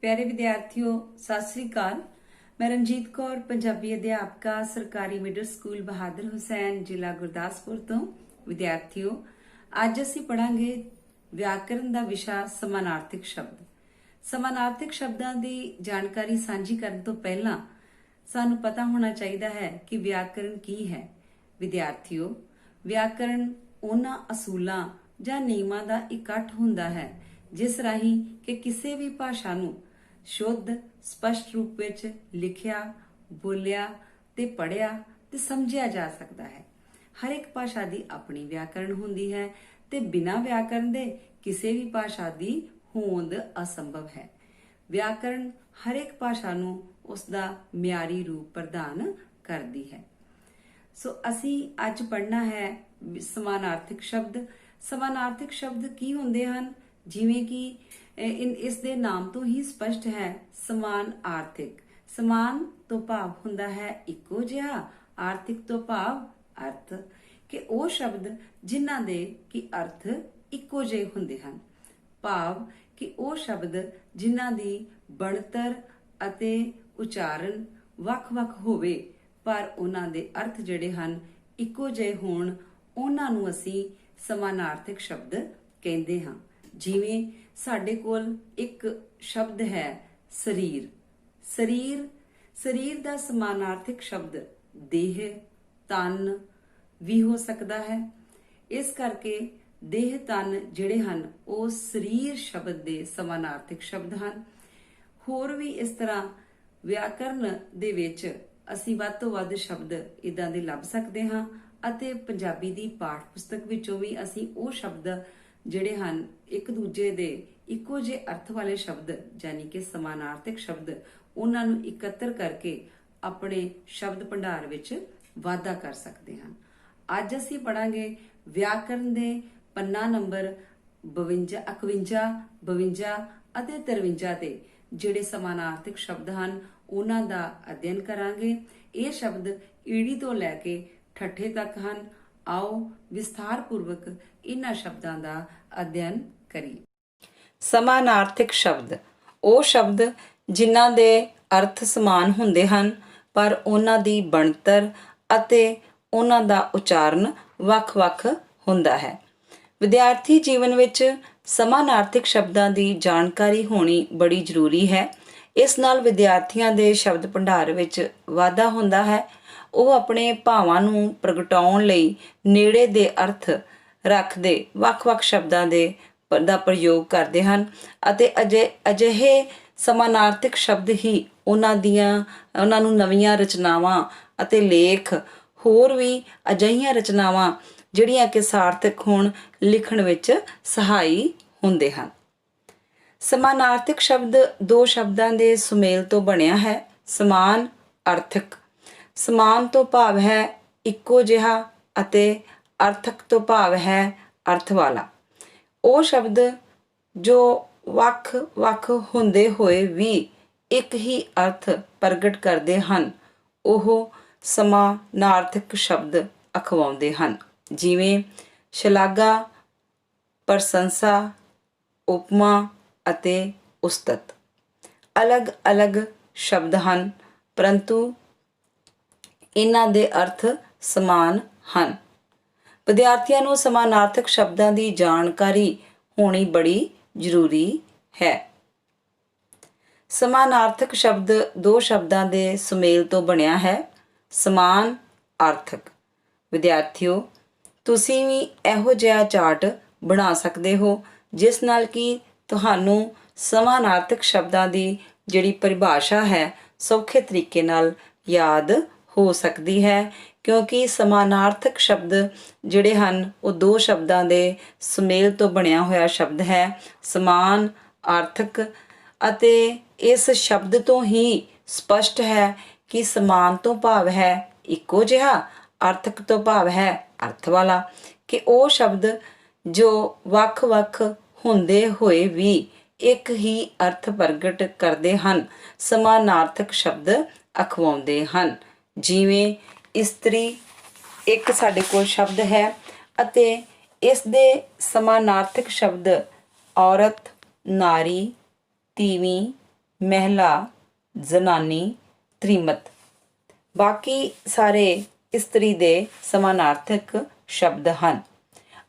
प्यारे विद्यार्थियों सत श्री अकाल। मैं रंजीत कौर पंजाबी अध्यापका सरकारी मिडल स्कूल बहादुर हुसैन जिला गुरदासपुर तो। विद्यार्थियों अज असीं पढ़ांगे व्याकरण दा विशा समानार्थिक शब्द। समानार्थिक शब्दां दी जानकारी सांझी करन तो पहला सानू पता होना चाहिए है कि व्याकरण की है। विद्यार्थियों व्याकरण उन्हां असूलां जां नियमां दा इकट्ठ हुंदा है जिस राही कि किसी भी भाषा नू शुद्ध स्पष्ट रूप विच लिखिया बोलिया ते पढ़िया ते समझिया जा सकता है। हर एक भाषा दी अपनी व्याकरण हुंदी है ते बिना व्याकरण दे किसी भी भाषा दी होंद असंभव है। व्याकरण हर एक भाषा नू उसदा म्यारी रूप प्रदान करदी है। सो असी अज पढ़ना है समानार्थिक शब्द। समानार्थिक शब्द की हुंदे हन जिवें कि इस दे नाम तो ही स्पष्ट है समान आर्थिक। समान तो भाव हुंदा है इक्को जिहा, आर्थिक तो भाव अर्थ कि वो शब्द जिन्हां दे कि अर्थ इक्को जिहे हुंदे हन। भाव कि वो शब्द जिन्हां दी बनतर अते उचारण वख-वख होवे पर उन्हां दे अर्थ जिहड़े हन इक्को जिहे होण उन्हां नूं असीं समानार्थिक शब्द कहंदे हां। जिवें साडे कोल एक शब्द है शरीर। शरीर शरीर दा समानार्थिक शब्द देह तन भी हो सकता है। इस करके देह तन जिहड़े हन वो शरीर शब्द दे समानार्थिक शब्द हन। होर भी इस तरह व्याकरण दे विच असीं वध तों वध शब्द इदां दे लभ सकदे हां ਅਤੇ ਪੰਜਾਬੀ ਦੀ ਪਾਠ ਪੁਸਤਕ ਵਿੱਚੋਂ ਵੀ ਅਸੀਂ ਉਹ ਸ਼ਬਦ ਜਿਹੜੇ ਹਨ ਇੱਕ ਦੂਜੇ ਦੇ ਇੱਕੋ ਜਿਹੇ ਅਰਥ ਵਾਲੇ ਸ਼ਬਦ ਯਾਨੀ ਕਿ ਸਮਾਨਾਰਥਿਕ ਸ਼ਬਦ ਉਹਨਾਂ ਨੂੰ ਇਕੱਤਰ ਕਰਕੇ ਆਪਣੇ ਸ਼ਬਦ ਭੰਡਾਰ ਵਿੱਚ ਵਾਧਾ ਕਰ ਸਕਦੇ ਹਾਂ। ਅੱਜ ਅਸੀਂ ਪੜਾਂਗੇ ਵਿਆਕਰਣ ਦੇ ਪੰਨਾ ਨੰਬਰ 52 51 52 ਅਤੇ 53 ਤੇ ਜਿਹੜੇ ਸਮਾਨਾਰਥਿਕ ਸ਼ਬਦ ਹਨ ਉਹਨਾਂ ਦਾ ਅਧਿਐਨ ਕਰਾਂਗੇ। ਇਹ ਸ਼ਬਦ ਈੜੀ ਤੋਂ ਲੈ ਕੇ ਠੱਠੇ ਤੱਕ ਹਨ। आओ विस्तार पूर्वक इन्हां शब्दां दा अध्ययन करिए। समानार्थिक शब्द ਉਹ ਸ਼ਬਦ ਜਿਨ੍ਹਾਂ ਦੇ ਅਰਥ ਸਮਾਨ ਹੁੰਦੇ ਹਨ ਪਰ ਉਹਨਾਂ ਦੀ ਬਣਤਰ ਅਤੇ ਉਹਨਾਂ ਦਾ ਉਚਾਰਨ ਵੱਖ-ਵੱਖ ਹੁੰਦਾ ਹੈ। ਵਿਦਿਆਰਥੀ ਜੀਵਨ ਵਿੱਚ ਸਮਾਨਾਰਥਿਕ ਸ਼ਬਦਾਂ ਦੀ ਜਾਣਕਾਰੀ ਹੋਣੀ ਬੜੀ ਜ਼ਰੂਰੀ ਹੈ। ਇਸ ਨਾਲ ਵਿਦਿਆਰਥੀਆਂ ਦੇ ਸ਼ਬਦ ਭੰਡਾਰ ਵਿੱਚ ਵਾਧਾ ਹੁੰਦਾ ਹੈ। ਉਹ ਆਪਣੇ ਭਾਵਾਂ ਨੂੰ ਪ੍ਰਗਟਾਉਣ ਲਈ ਨੇੜੇ ਦੇ ਅਰਥ ਰੱਖਦੇ ਵੱਖ-ਵੱਖ ਸ਼ਬਦਾਂ ਦਾ ਪ੍ਰਯੋਗ ਕਰਦੇ ਹਨ ਅਤੇ ਅਜਿਹੇ ਸਮਾਨਾਰਥਿਕ ਸ਼ਬਦ ਹੀ ਉਹਨਾਂ ਨੂੰ ਨਵੀਆਂ ਰਚਨਾਵਾਂ ਅਤੇ ਲੇਖ ਹੋਰ ਵੀ ਅਜਿਹੀਆਂ ਰਚਨਾਵਾਂ ਜਿਹੜੀਆਂ ਕਿ ਸਾਰਥਕ ਹੋਣ ਲਿਖਣ ਵਿੱਚ ਸਹਾਈ ਹੁੰਦੇ ਹਨ। ਸਮਾਨਾਰਥਿਕ ਸ਼ਬਦ ਦੋ ਸ਼ਬਦਾਂ ਦੇ ਸੁਮੇਲ ਤੋਂ ਬਣਿਆ ਹੈ। ਸਮਾਨ ਅਰਥਕ ਸਮਾਨ ਤੋਂ ਭਾਵ ਹੈ ਇੱਕੋ ਜਿਹਾ ਅਤੇ ਅਰਥਕ ਤੋਂ ਭਾਵ ਹੈ ਅਰਥ ਵਾਲਾ। ਉਹ ਸ਼ਬਦ ਜੋ ਵੱਖ-ਵੱਖ ਹੁੰਦੇ ਹੋਏ ਵੀ ਇੱਕ ਹੀ ਅਰਥ ਪ੍ਰਗਟ ਕਰਦੇ ਹਨ ਉਹ ਸਮਾਨਾਰਥਕ ਸ਼ਬਦ ਅਖਵਾਉਂਦੇ ਹਨ। ਜਿਵੇਂ ਸ਼ਲਾਘਾ, ਪ੍ਰਸ਼ੰਸਾ, ਉਪਮਾ ਅਤੇ ਉਸਤਤ ਅਲੱਗ-ਅਲੱਗ ਸ਼ਬਦ ਹਨ ਪਰੰਤੂ ਇਹਨਾਂ ਦੇ ਅਰਥ ਸਮਾਨ ਹਨ। ਵਿਦਿਆਰਥੀਆਂ ਨੂੰ ਸਮਾਨਾਰਥਕ ਸ਼ਬਦਾਂ ਦੀ ਜਾਣਕਾਰੀ ਹੋਣੀ ਬੜੀ ਜ਼ਰੂਰੀ ਹੈ। ਸਮਾਨਾਰਥਕ ਸ਼ਬਦ ਦੋ ਸ਼ਬਦਾਂ ਦੇ ਸੁਮੇਲ ਤੋਂ ਬਣਿਆ ਹੈ। ਸਮਾਨ ਆਰਥਕ ਵਿਦਿਆਰਥੀਓ ਤੁਸੀਂ ਵੀ ਇਹੋ ਜਿਹਾ ਚਾਰਟ ਬਣਾ ਸਕਦੇ ਹੋ ਜਿਸ ਨਾਲ ਕਿ ਤੁਹਾਨੂੰ ਸਮਾਨਾਰਥਕ ਸ਼ਬਦਾਂ ਦੀ ਜਿਹੜੀ ਪਰਿਭਾਸ਼ਾ ਹੈ ਸੌਖੇ ਤਰੀਕੇ ਨਾਲ ਯਾਦ ਹੋ ਸਕਦੀ ਹੈ ਕਿਉਂਕਿ ਸਮਾਨਾਰਥਕ ਸ਼ਬਦ ਜਿਹੜੇ ਹਨ ਉਹ ਦੋ ਸ਼ਬਦਾਂ ਦੇ ਸੁਮੇਲ ਤੋਂ ਬਣਿਆ ਹੋਇਆ ਸ਼ਬਦ ਹੈ। ਸਮਾਨ ਆਰਥਕ ਅਤੇ ਇਸ ਸ਼ਬਦ ਤੋਂ ਹੀ ਸਪਸ਼ਟ ਹੈ ਕਿ ਸਮਾਨ ਤੋਂ ਭਾਵ ਹੈ ਇੱਕੋ ਜਿਹਾ, ਆਰਥਕ ਤੋਂ ਭਾਵ ਹੈ ਅਰਥ ਵਾਲਾ ਕਿ ਉਹ ਸ਼ਬਦ ਜੋ ਵੱਖ-ਵੱਖ ਹੁੰਦੇ ਹੋਏ ਵੀ ਇੱਕ ਹੀ ਅਰਥ ਪ੍ਰਗਟ ਕਰਦੇ ਹਨ ਸਮਾਨਾਰਥਕ ਸ਼ਬਦ ਅਖਵਾਉਂਦੇ ਹਨ। ਜਿਵੇਂ ਇਸਤਰੀ ਇੱਕ ਸਾਡੇ ਕੋਲ ਸ਼ਬਦ ਹੈ ਅਤੇ ਇਸ ਦੇ ਸਮਾਨਾਰਥਕ ਸ਼ਬਦ ਔਰਤ, ਨਾਰੀ, ਤੀਵੀਂ, ਮਹਿਲਾ, ਜ਼ਨਾਨੀ, ਤ੍ਰਿਮਤ। ਬਾਕੀ ਸਾਰੇ ਇਸਤਰੀ ਦੇ ਸਮਾਨਾਰਥਕ ਸ਼ਬਦ ਹਨ।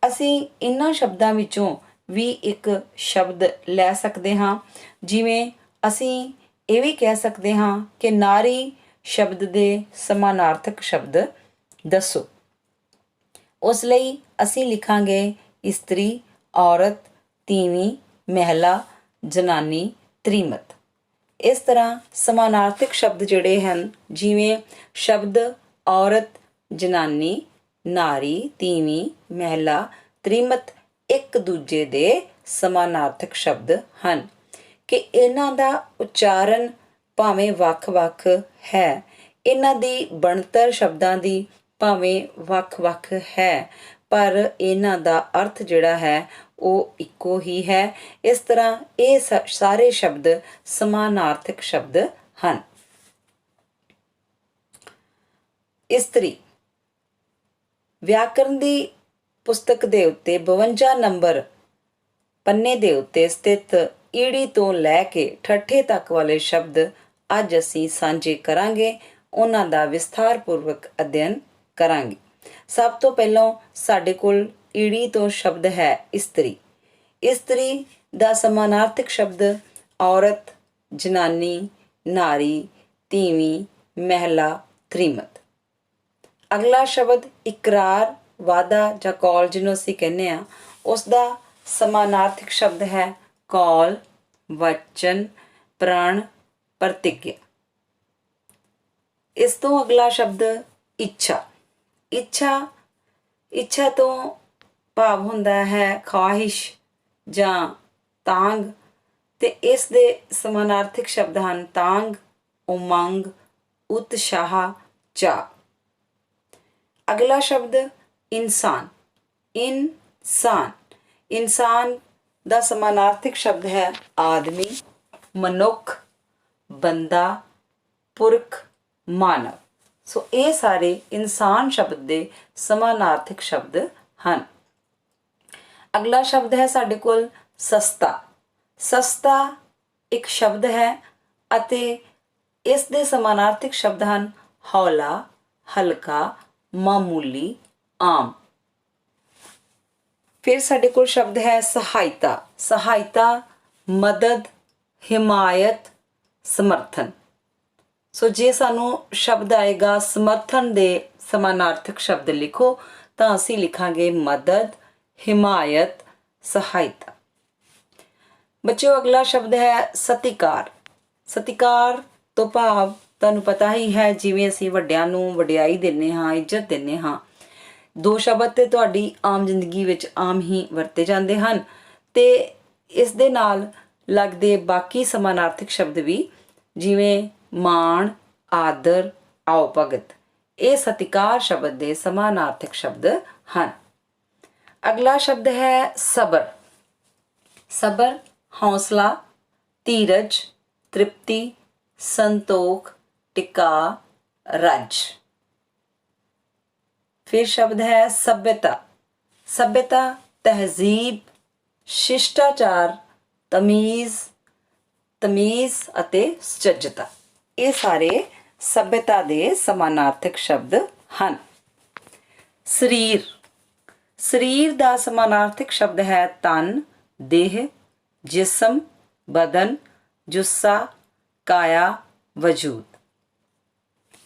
ਅਸੀਂ ਇਹਨਾਂ ਸ਼ਬਦਾਂ ਵਿੱਚੋਂ ਵੀ ਇੱਕ ਸ਼ਬਦ ਲੈ ਸਕਦੇ ਹਾਂ। ਜਿਵੇਂ ਅਸੀਂ ਇਹ ਵੀ ਕਹਿ ਸਕਦੇ ਹਾਂ ਕਿ ਨਾਰੀ ਸ਼ਬਦ ਦੇ ਸਮਾਨਾਰਥਕ ਸ਼ਬਦ ਦੱਸੋ। ਉਸ ਲਈ ਅਸੀਂ ਲਿਖਾਂਗੇ ਇਸਤਰੀ, ਔਰਤ, ਤੀਵੀਂ, ਮਹਿਲਾ, ਜਨਾਨੀ, ਤ੍ਰਿਮਤ। ਇਸ ਤਰ੍ਹਾਂ ਸਮਾਨਾਰਥਕ ਸ਼ਬਦ ਜਿਹੜੇ ਹਨ, ਜਿਵੇਂ ਸ਼ਬਦ ਔਰਤ, ਜਨਾਨੀ, ਨਾਰੀ, ਤੀਵੀਂ, ਮਹਿਲਾ, ਤ੍ਰਿਮਤ ਇੱਕ ਦੂਜੇ ਦੇ ਸਮਾਨਾਰਥਕ ਸ਼ਬਦ ਹਨ ਕਿ ਇਹਨਾਂ ਦਾ ਉਚਾਰਨ ਭਾਵੇਂ ਵੱਖ-ਵੱਖ ਹੈ, ਇਹਨਾਂ ਦੀ ਬਣਤਰ ਸ਼ਬਦਾਂ ਦੀ ਭਾਵੇਂ ਵੱਖ-ਵੱਖ ਹੈ, ਪਰ ਇਹਨਾਂ ਦਾ ਅਰਥ ਜਿਹੜਾ ਹੈ ਉਹ ਇੱਕੋ ਹੀ ਹੈ। ਇਸ ਤਰ੍ਹਾਂ ਇਹ ਸਾਰੇ ਸ਼ਬਦ ਸਮਾਨਾਰਥਕ ਸ਼ਬਦ ਹਨ। ਇਸਤਰੀ ਵਿਆਕਰਨ ਦੀ ਪੁਸਤਕ ਦੇ ਉੱਤੇ 52 ਨੰਬਰ ਪੰਨੇ ਦੇ ਉੱਤੇ ਸਥਿਤ ਈੜੀ ਤੋਂ ਲੈ ਕੇ ਠੱਠੇ ਤੱਕ ਵਾਲੇ ਸ਼ਬਦ ਅੱਜ ਅਸੀਂ ਸਾਂਝੇ ਕਰਾਂਗੇ, ਉਹਨਾਂ ਦਾ ਵਿਸਥਾਰਪੂਰਵਕ ਅਧਿਐਨ ਕਰਾਂਗੇ। ਸਭ ਤੋਂ ਪਹਿਲਾਂ ਸਾਡੇ ਕੋਲ ਈੜੀ ਤੋਂ ਸ਼ਬਦ ਹੈ ਇਸਤਰੀ। ਇਸਤਰੀ ਦਾ ਸਮਾਨਾਰਥਕ ਸ਼ਬਦ ਔਰਤ, ਜਨਾਨੀ, ਨਾਰੀ, ਤੀਵੀਂ, ਮਹਿਲਾ, ਤ੍ਰਿਮਤ। ਅਗਲਾ ਸ਼ਬਦ ਇਕਰਾਰ, ਵਾਅਦਾ ਜਾਂ ਕੌਲ ਜਿਹਨੂੰ ਅਸੀਂ ਕਹਿੰਦੇ ਹਾਂ, ਉਸ ਦਾ ਸਮਾਨਾਰਥਕ ਸ਼ਬਦ ਹੈ ਕੌਲ, ਵਚਨ, ਪ੍ਰਣ, ਪ੍ਰਤਿਗਿਆ। ਇਸ ਤੋਂ ਅਗਲਾ ਸ਼ਬਦ ਇੱਛਾ। ਇੱਛਾ ਤੋਂ ਭਾਵ ਹੁੰਦਾ ਹੈ ਖਵਾਹਿਸ਼ ਜਾਂ ਤਾਂਘ, ਤੇ ਇਸ ਦੇ ਸਮਾਨਾਰਥਕ ਸ਼ਬਦ ਹਨ ਤਾਂਘ, ਉਮੰਗ, ਉਤਸ਼ਾਹ, ਚਾਅ। ਅਗਲਾ ਸ਼ਬਦ ਇਨਸਾਨ। ਇਨਸਾਨ ਦਾ ਸਮਾਨਾਰਥਕ ਸ਼ਬਦ ਹੈ ਆਦਮੀ, ਮਨੁੱਖ, ਬੰਦਾ, ਪੁਰਖ, ਮਾਨਵ। ਸੋ ਇਹ ਸਾਰੇ ਇਨਸਾਨ ਸ਼ਬਦ ਦੇ ਸਮਾਨਾਰਥਕ ਸ਼ਬਦ ਹਨ। ਅਗਲਾ ਸ਼ਬਦ ਹੈ ਸਾਡੇ ਕੋਲ ਸਸਤਾ। ਸਸਤਾ ਇੱਕ ਸ਼ਬਦ ਹੈ ਅਤੇ ਇਸ ਦੇ ਸਮਾਨਾਰਥਕ ਸ਼ਬਦ ਹਨ ਹੌਲਾ, ਹਲਕਾ, ਮਾਮੂਲੀ, ਆਮ। ਫਿਰ ਸਾਡੇ ਕੋਲ ਸ਼ਬਦ ਹੈ ਸਹਾਇਤਾ, ਮਦਦ, ਹਿਮਾਇਤ, ਸਮਰਥਨ। ਸੋ ਜੇ ਸਾਨੂੰ ਸ਼ਬਦ ਆਏਗਾ ਸਮਰਥਨ ਦੇ ਸਮਾਨਾਰਥਕ ਸ਼ਬਦ ਲਿਖੋ ਤਾਂ ਅਸੀਂ ਲਿਖਾਂਗੇ ਮਦਦ, ਹਿਮਾਇਤ, ਸਹਾਇਤਾ। ਬੱਚਿਓ ਅਗਲਾ ਸ਼ਬਦ ਹੈ ਸਤਿਕਾਰ। ਸਤਿਕਾਰ ਤੋਂ ਭਾਵ ਤੁਹਾਨੂੰ ਪਤਾ ਹੀ ਹੈ, ਜਿਵੇਂ ਅਸੀਂ ਵੱਡਿਆਂ ਨੂੰ ਵਡਿਆਈ ਦਿੰਦੇ ਹਾਂ, ਇੱਜ਼ਤ ਦਿੰਦੇ ਹਾਂ। ਦੋ ਸ਼ਬਦ ਤੇ ਤੁਹਾਡੀ ਆਮ ਜ਼ਿੰਦਗੀ ਵਿੱਚ ਆਮ ਹੀ ਵਰਤੇ ਜਾਂਦੇ ਹਨ ਤੇ ਇਸ ਦੇ ਨਾਲ ਲੱਗਦੇ ਬਾਕੀ ਸਮਾਨਾਰਥਕ ਸ਼ਬਦ ਵੀ, ਜਿਵੇਂ ਮਾਣ, ਆਦਰ, ਆਓ ਭਗਤ, ਇਹ ਸਤਿਕਾਰ ਸ਼ਬਦ ਦੇ ਸਮਾਨਾਰਥਕ ਸ਼ਬਦ ਹਨ। ਅਗਲਾ ਸ਼ਬਦ ਹੈ ਸਬਰ। ਸਬਰ ਹੌਸਲਾ, ਧੀਰਜ, ਤ੍ਰਿਪਤੀ, ਸੰਤੋਖ, ਟਿਕਾ, ਰੱਜ। ਫਿਰ ਸ਼ਬਦ ਹੈ ਸਭਿਅਤਾ। ਸਭਿਅਤਾ ਤਹਿਜ਼ੀਬ, ਸ਼ਿਸ਼ਟਾਚਾਰ, ਤਮੀਜ਼ ਅਤੇ ਸੁਚੱਜਤਾ। ਇਹ ਸਾਰੇ ਸਭਿਅਤਾ ਦੇ ਸਮਾਨਾਰਥਕ ਸ਼ਬਦ ਹਨ। ਸਰੀਰ ਦਾ ਸਮਾਨਾਰਥਕ ਸ਼ਬਦ ਹੈ ਤਨ, ਦੇਹ, ਜਿਸਮ, ਬਦਨ, ਜੁੱਸਾ, ਕਾਇਆ, ਵਜੂਦ।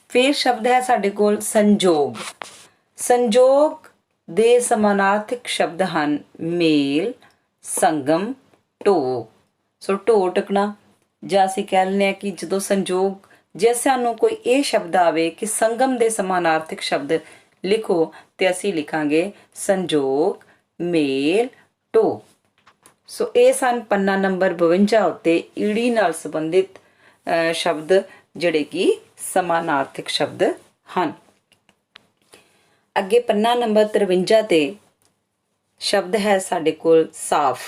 ਫਿਰ ਸ਼ਬਦ ਹੈ ਸਾਡੇ ਕੋਲ ਸੰਜੋਗ ਦੇ ਸਮਾਨਾਰਥਕ ਸ਼ਬਦ ਹਨ ਮੇਲ, ਸੰਗਮ, ਢੋਅ। ਸੋ ਢੋਅ ਟਕਣਾ, ਜਾਂ ਅਸੀਂ ਕਹਿ ਲੈਂਦੇ ਹਾਂ ਕਿ ਜਦੋਂ ਸੰਜੋਗ, ਜੇ ਸਾਨੂੰ ਕੋਈ ਇਹ ਸ਼ਬਦ ਆਵੇ ਕਿ ਸੰਗਮ ਦੇ ਸਮਾਨਾਰਥਕ ਸ਼ਬਦ ਲਿਖੋ ਤੇ ਅਸੀਂ ਲਿਖਾਂਗੇ ਸੰਜੋਗ, ਮੇਲ, ਢੋਅ। ਸੋ ਇਹ ਸਨ ਪੰਨਾ ਨੰਬਰ 52 ਉੱਤੇ ਈੜੀ ਨਾਲ ਸੰਬੰਧਿਤ ਸ਼ਬਦ ਜਿਹੜੇ ਕਿ ਸਮਾਨਾਰਥਕ ਸ਼ਬਦ ਹਨ। ਅੱਗੇ ਪੰਨਾ ਨੰਬਰ 53 ਤੇ ਸ਼ਬਦ ਹੈ ਸਾਡੇ ਕੋਲ ਸਾਫ਼।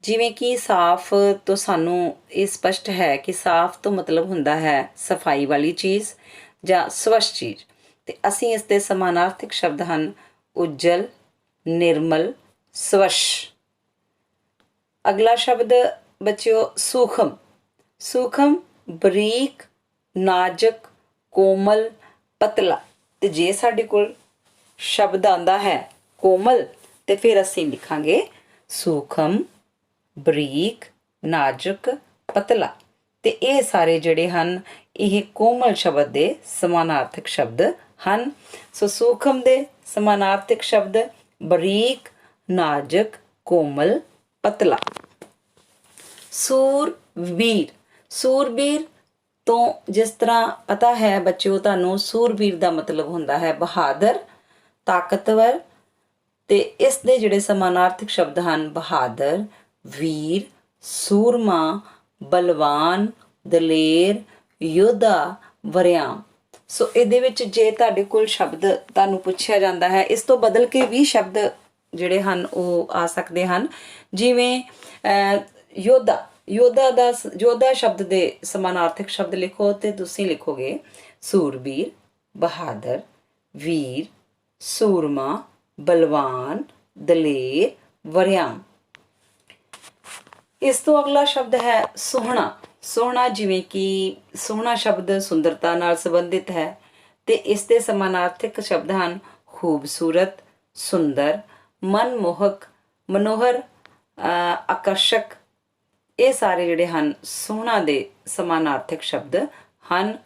ਜਿਵੇਂ ਕਿ ਸਾਫ਼ ਤੋਂ ਸਾਨੂੰ ਇਹ ਸਪਸ਼ਟ ਹੈ ਕਿ ਸਾਫ਼ ਤੋਂ ਮਤਲਬ ਹੁੰਦਾ ਹੈ ਸਫਾਈ ਵਾਲੀ ਚੀਜ਼ ਜਾਂ ਸਵੱਛ ਚੀਜ਼, ਤੇ ਅਸੀਂ ਇਸ ਦੇ ਸਮਾਨਾਰਥਕ ਸ਼ਬਦ ਹਨ ਉਜਲ, ਨਿਰਮਲ, ਸਵੱਛ। ਅਗਲਾ ਸ਼ਬਦ ਬੱਚਿਓ ਸੂਖਮ। ਸੂਖਮ ਬਰੀਕ, ਨਾਜ਼ੁਕ, ਕੋਮਲ, ਪਤਲਾ। ਤੇ ਜੇ ਸਾਡੇ ਕੋਲ ਸ਼ਬਦ ਆਂਦਾ ਹੈ ਕੋਮਲ ਤੇ ਫਿਰ ਅਸੀਂ ਲਿਖਾਂਗੇ ਸੂਖਮ, ਬਰੀਕ, ਨਾਜ਼ੁਕ, ਪਤਲਾ। ਤੇ ਇਹ ਸਾਰੇ ਜਿਹੜੇ ਹਨ ਇਹ ਕੋਮਲ ਸ਼ਬਦ ਦੇ ਸਮਾਨਾਰਥਕ ਸ਼ਬਦ ਹਨ। ਸੋ ਸੂਖਮ ਦੇ ਸਮਾਨਾਰਥਕ ਸ਼ਬਦ ਬਰੀਕ, ਨਾਜ਼ੁਕ, ਕੋਮਲ, ਪਤਲਾ। ਸੂਰਬੀਰ। ਸੂਰਬੀਰ ਤੋਂ ਜਿਸ ਤਰ੍ਹਾਂ ਪਤਾ ਹੈ ਬੱਚਿਓ ਤੁਹਾਨੂੰ, ਸੂਰਬੀਰ ਦਾ ਮਤਲਬ ਹੁੰਦਾ ਹੈ ਬਹਾਦਰ, ਤਾਕਤਵਰ। ਤੇ ਇਸ ਦੇ ਜਿਹੜੇ ਸਮਾਨਾਰਥਕ ਸ਼ਬਦ ਹਨ ਬਹਾਦਰ, ਵੀਰ, ਸੂਰਮਾ, ਬਲਵਾਨ, ਦਲੇਰ, ਯੋਧਾ, ਵਰਿਆਮ। ਸੋ ਇਹਦੇ ਵਿੱਚ ਜੇ ਤੁਹਾਡੇ ਕੋਲ ਸ਼ਬਦ ਤੁਹਾਨੂੰ ਪੁੱਛਿਆ ਜਾਂਦਾ ਹੈ, ਇਸ ਤੋਂ ਬਦਲ ਕੇ ਵੀ ਸ਼ਬਦ ਜਿਹੜੇ ਹਨ ਉਹ ਆ ਸਕਦੇ ਹਨ। ਜਿਵੇਂ ਯੋਧਾ। ਯੋਧਾ ਸ਼ਬਦ ਦੇ ਸਮਾਨਾਰਥਕ ਸ਼ਬਦ ਲਿਖੋ ਤੇ ਤੁਸੀਂ ਲਿਖੋਗੇ ਸੂਰਬੀਰ, ਬਹਾਦਰ, ਵੀਰ, ਸੂਰਮਾ, ਬਲਵਾਨ, ਦਲੇਰ, ਵਰਿਆਮ। ਇਸ ਤੋਂ ਅਗਲਾ ਸ਼ਬਦ ਹੈ ਸੋਹਣਾ। ਸੋਹਣਾ ਜਿਵੇਂ ਕਿ ਸੋਹਣਾ ਸ਼ਬਦ ਸੁੰਦਰਤਾ ਨਾਲ ਸੰਬੰਧਿਤ ਹੈ ਤੇ ਇਸ ਦੇ ਸਮਾਨਾਰਥਕ ਸ਼ਬਦ ਹਨ ਖੂਬਸੂਰਤ, ਸੁੰਦਰ, ਮਨਮੋਹਕ, ਮਨੋਹਰ, ਆਕਰਸ਼ਕ। ਇਹ ਸਾਰੇ ਜਿਹੜੇ ਹਨ ਸੋਹਣਾ ਦੇ ਸਮਾਨਾਰਥਕ ਸ਼ਬਦ ਹਨ।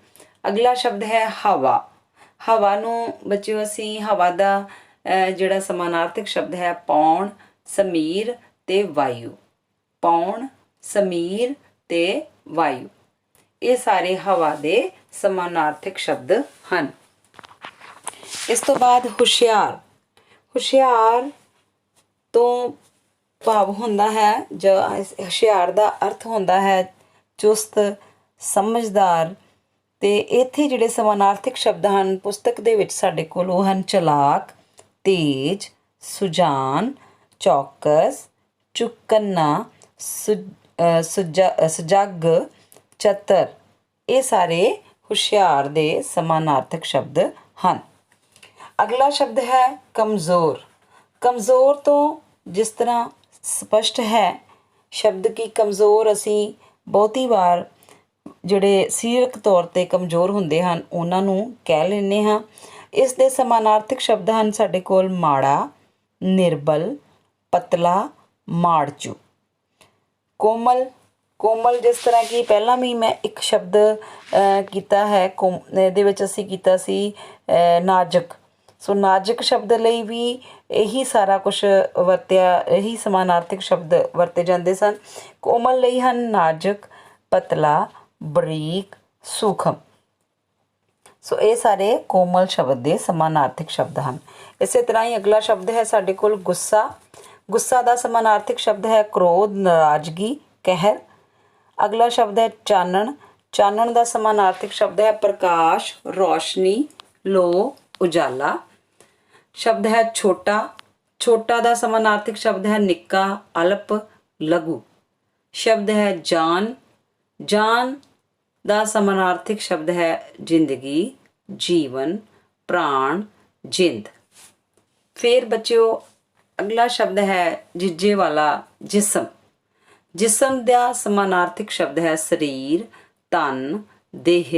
ਅਗਲਾ ਸ਼ਬਦ ਹੈ ਹਵਾ। ਹਵਾ ਨੂੰ ਬੱਚਿਓ ਅਸੀਂ ਹਵਾ ਦਾ ਜਿਹੜਾ ਸਮਾਨਾਰਥਕ ਸ਼ਬਦ ਹੈ ਪੌਣ, ਸਮੀਰ ਤੇ ਵਾਯੂ। ਪੌਣ, ਸਮੀਰ ਤੇ ਵਾਯੂ। ਇਹ ਸਾਰੇ ਹਵਾ ਦੇ ਸਮਾਨਾਰਥਕ ਸ਼ਬਦ ਹਨ। ਇਸ ਤੋਂ ਬਾਅਦ ਹੁਸ਼ਿਆਰ। ਹੁਸ਼ਿਆਰ ਤੋਂ ਭਾਵ ਹੁੰਦਾ ਹੈ ਹੁਸ਼ਿਆਰ ਦਾ ਅਰਥ ਹੁੰਦਾ ਹੈ ਚੁਸਤ, ਸਮਝਦਾਰ। ਤੇ ਇੱਥੇ ਜਿਹੜੇ ਸਮਾਨਾਰਥਕ ਸ਼ਬਦ ਹਨ ਪੁਸਤਕ ਦੇ ਵਿੱਚ ਸਾਡੇ ਕੋਲ ਉਹ ਹਨ ਚਲਾਕ, ਤੇਜ, ਸੁਜਾਨ, ਚੌਕਸ, ਚੁਕੰਨਾ, ਸੁਜੱਗ, ਚਤਰ। ਇਹ ਸਾਰੇ ਹੁਸ਼ਿਆਰ ਦੇ ਸਮਾਨਾਰਥਕ ਸ਼ਬਦ ਹਨ। ਅਗਲਾ ਸ਼ਬਦ ਹੈ ਕਮਜ਼ੋਰ। ਕਮਜ਼ੋਰ ਤੋਂ ਜਿਸ ਤਰ੍ਹਾਂ ਸਪਸ਼ਟ ਹੈ ਸ਼ਬਦ ਕਿ ਕਮਜ਼ੋਰ ਅਸੀਂ ਬਹੁਤੀ ਵਾਰ ਜਿਹੜੇ ਸਰੀਰਕ ਤੌਰ 'ਤੇ ਕਮਜ਼ੋਰ ਹੁੰਦੇ ਹਨ ਉਹਨਾਂ ਨੂੰ ਕਹਿ ਲੈਂਦੇ ਹਾਂ। ਇਸ ਦੇ ਸਮਾਨਾਰਥਕ ਸ਼ਬਦ ਹਨ ਸਾਡੇ ਕੋਲ ਮਾੜਾ, ਨਿਰਬਲ, ਪਤਲਾ, ਮਾੜਚੂ। ਕੋਮਲ। ਕੋਮਲ ਜਿਸ ਤਰ੍ਹਾਂ ਕਿ ਪਹਿਲਾਂ ਵੀ ਮੈਂ ਇੱਕ ਸ਼ਬਦ ਕੀਤਾ ਹੈ ਇਹਦੇ ਵਿੱਚ ਅਸੀਂ ਕੀਤਾ ਸੀ ਨਾਜ਼ੁਕ। ਸੋ ਨਾਜ਼ੁਕ ਸ਼ਬਦ ਲਈ ਵੀ ਇਹੀ ਸਾਰਾ ਕੁਛ ਵਰਤਿਆ, ਇਹੀ ਸਮਾਨਾਰਥਕ ਸ਼ਬਦ ਵਰਤੇ ਜਾਂਦੇ ਸਨ। ਕੋਮਲ ਲਈ ਹਨ ਨਾਜ਼ੁਕ, ਪਤਲਾ, ਬਰੀਕ, ਸੂਖਮ। ਸੋ ਇਹ ਸਾਰੇ ਕੋਮਲ ਸ਼ਬਦ ਦੇ ਸਮਾਨਾਰਥਕ ਸ਼ਬਦ ਹਨ। ਇਸੇ ਤਰ੍ਹਾਂ ਹੀ ਅਗਲਾ ਸ਼ਬਦ ਹੈ ਸਾਡੇ ਕੋਲ ਗੁੱਸਾ। ਗੁੱਸਾ ਦਾ ਸਮਾਨਾਰਥਕ ਸ਼ਬਦ ਹੈ ਕ੍ਰੋਧ, ਨਾਰਾਜ਼ਗੀ, ਕਹਿਰ। ਅਗਲਾ ਸ਼ਬਦ ਹੈ ਚਾਨਣ। ਚਾਨਣ ਦਾ ਸਮਾਨਾਰਥਕ ਸ਼ਬਦ ਹੈ ਪ੍ਰਕਾਸ਼, ਰੋਸ਼ਨੀ, ਲੋ, ਉਜਾਲਾ। ਸ਼ਬਦ ਹੈ ਛੋਟਾ। ਛੋਟਾ ਦਾ ਸਮਾਨਾਰਥਕ ਸ਼ਬਦ ਹੈ ਨਿੱਕਾ, ਅਲਪ, ਲਘੂ। ਸ਼ਬਦ ਹੈ ਜਾਨ। ਜਾਨ ਦਾ ਸਮਾਨਾਰਥਕ ਸ਼ਬਦ ਹੈ ਜ਼ਿੰਦਗੀ, ਜੀਵਨ, ਪ੍ਰਾਣ, ਜਿੰਦ। ਫਿਰ ਬੱਚਿਓ ਅਗਲਾ ਸ਼ਬਦ ਹੈ ਜਿੱਜੇ ਵਾਲਾ, ਜਿਸਮ। ਜਿਸਮ ਦਾ ਸਮਾਨਾਰਥਕ ਸ਼ਬਦ ਹੈ ਸਰੀਰ, ਤਨ, ਦੇਹ,